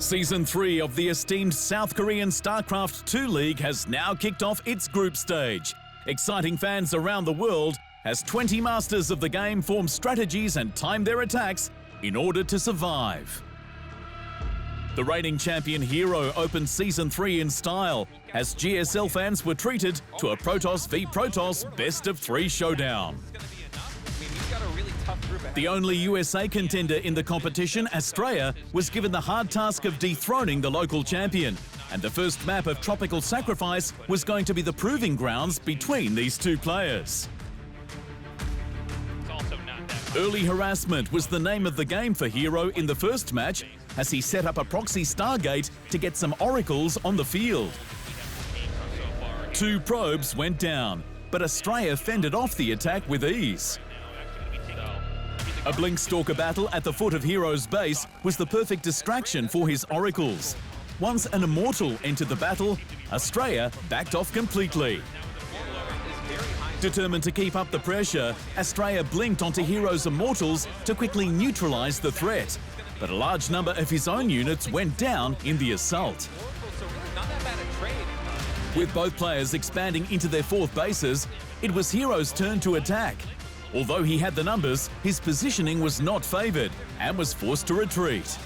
Season 3 of the esteemed South Korean StarCraft 2 League has now kicked off its group stage. Exciting fans around the world as 20 masters of the game form strategies and time their attacks in order to survive. The reigning champion herO opened Season 3 in style as GSL fans were treated to a Protoss v Protoss best-of-3 showdown. The only USA contender in the competition, Astrea, was given the hard task of dethroning the local champion, and the first map of Tropical Sacrifice was going to be the proving grounds between these two players. Early Harassment was the name of the game for herO in the first match, as he set up a proxy Stargate to get some oracles on the field. 2 probes went down, but Astrea fended off the attack with ease. A Blink Stalker battle at the foot of herO's base was the perfect distraction for his oracles. Once an Immortal entered the battle, Astrea backed off completely. Determined to keep up the pressure, Astrea blinked onto herO's Immortals to quickly neutralize the threat, but a large number of his own units went down in the assault. With both players expanding into their 4th bases, it was herO's turn to attack. Although he had the numbers, his positioning was not favoured and was forced to retreat.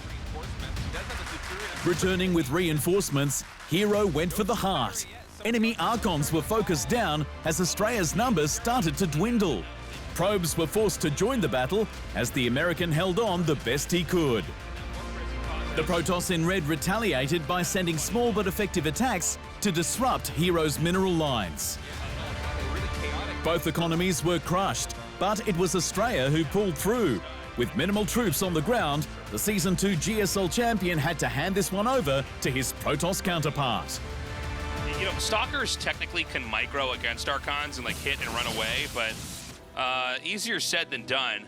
Returning with reinforcements, herO went for the heart. Enemy Archons were focused down as Astrea's numbers started to dwindle. Probes were forced to join the battle as the American held on the best he could. The Protoss in red retaliated by sending small but effective attacks to disrupt herO's mineral lines. Both economies were crushed, but it was Astrea who pulled through. With minimal troops on the ground, the Season 2 GSL champion had to hand this one over to his Protoss counterpart. You know, Stalkers technically can micro against Archons and like hit and run away, but easier said than done.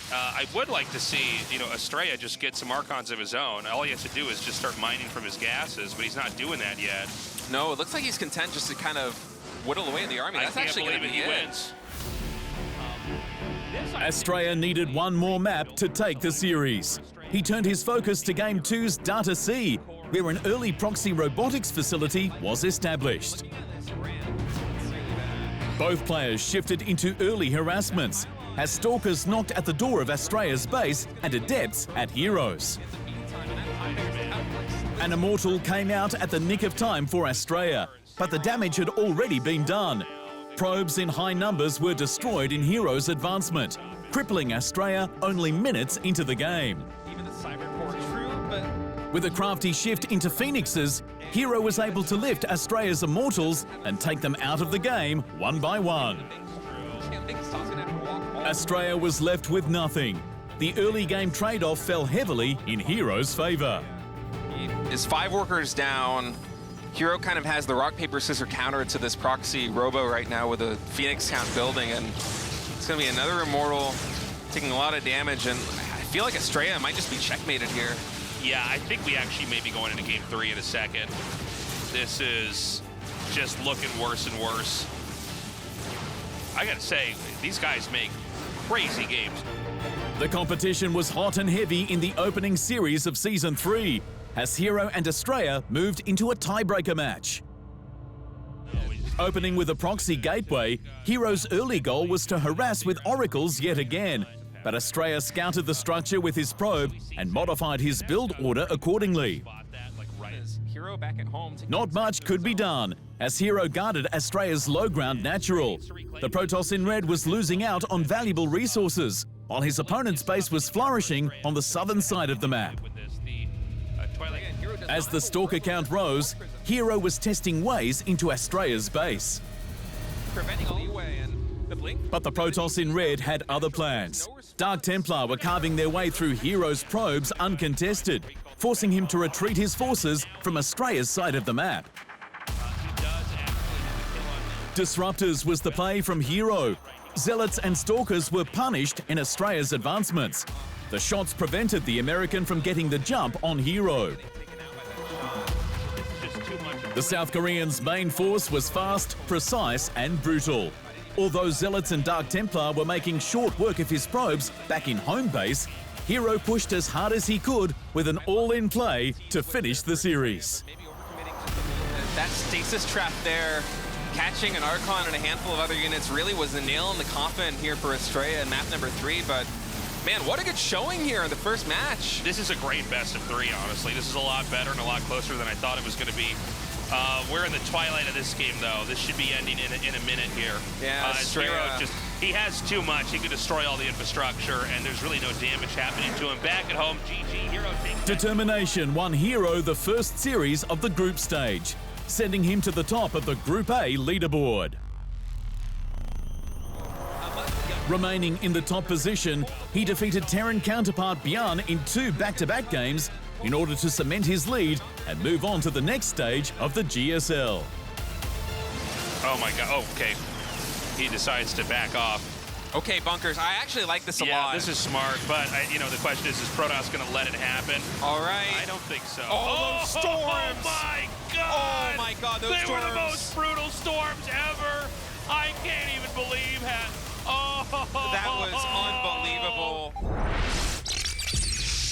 I would like to see, you know, Astrea just get some Archons of his own. All he has to do is just start mining from his gases, but he's not doing that yet. No, it looks like he's content just to kind of whittle away in the army. That's actually going to be he wins. Astrea needed one more map to take the series. He turned his focus to Game 2's Data C, where an early proxy robotics facility was established. Both players shifted into early harassments, as Stalkers knocked at the door of Astrea's base and Adepts at herO's. An Immortal came out at the nick of time for Astrea, but the damage had already been done. Probes in high numbers were destroyed in herO's advancement, crippling Astrea only minutes into the game. With a crafty shift into Phoenixes, herO was able to lift Astrea's Immortals and take them out of the game one by one. Astrea was left with nothing. The early game trade-off fell heavily in herO's favor. Is 5 workers down. herO kind of has the rock, paper, scissors counter to this proxy robo right now with a Phoenix count building, and it's going to be another Immortal taking a lot of damage, and I feel like Astrea might just be checkmated here. Yeah, I think we actually may be going into Game 3 in a second. This is just looking worse and worse. I gotta say, these guys make crazy games. The competition was hot and heavy in the opening series of Season 3, as herO and Astrea moved into a tiebreaker match. Opening with a proxy gateway, herO's early goal was to harass with oracles yet again, but Astrea scouted the structure with his probe and modified his build order accordingly. Not much could be done, as herO guarded Astrea's low ground natural. The Protoss in red was losing out on valuable resources, while his opponent's base was flourishing on the southern side of the map. As the Stalker count rose, herO was testing ways into Astrea's base. But the Protoss in red had other plans. Dark Templar were carving their way through herO's probes uncontested, forcing him to retreat his forces from Astrea's side of the map. Disruptors was the play from herO. Zealots and Stalkers were punished in Astrea's advancements. The shots prevented the American from getting the jump on herO. The South Korean's main force was fast, precise and brutal. Although Zealots and Dark Templar were making short work of his probes back in home base, hero pushed as hard as he could with an all-in play to finish the series. Maybe overcommitting to that stasis trap there. Catching an Archon and a handful of other units really was the nail in the coffin here for Astrea in map number 3, but man, what a good showing here in the first match. This is a great best of 3, honestly. This is a lot better and a lot closer than I thought it was going to be. We're in the twilight of this game, though. This should be ending in a minute here. Yeah, hero he has too much. He could destroy all the infrastructure, and there's really no damage happening to him. Back at home, GG, Hero takes Determination won hero the first series of the group stage, sending him to the top of the Group A leaderboard. Remaining in the top position, he defeated Terran counterpart Bjarn in 2 back-to-back games in order to cement his lead and move on to the next stage of the GSL. Oh my god, okay. He decides to back off. Okay, Bunkers, I actually like this a lot. Yeah, this is smart, but the question is Protoss going to let it happen? All right. I don't think so. Oh, those storms! Oh my god! Oh my god, those storms! They were the most brutal storms ever! I can't even believe that. Oh! That was unbelievable.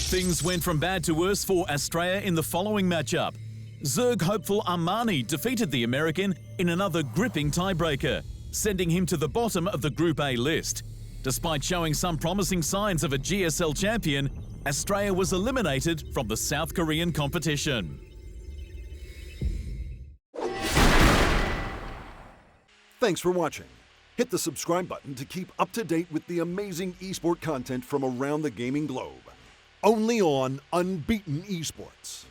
Things went from bad to worse for Astrea in the following matchup. Zerg hopeful Armani defeated the American in another gripping tiebreaker, sending him to the bottom of the Group A list. Despite showing some promising signs of a GSL champion, Astrea was eliminated from the South Korean competition. Thanks for watching. Hit the subscribe button to keep up to date with the amazing eSport content from around the gaming globe. Only on Unbeaten Esports.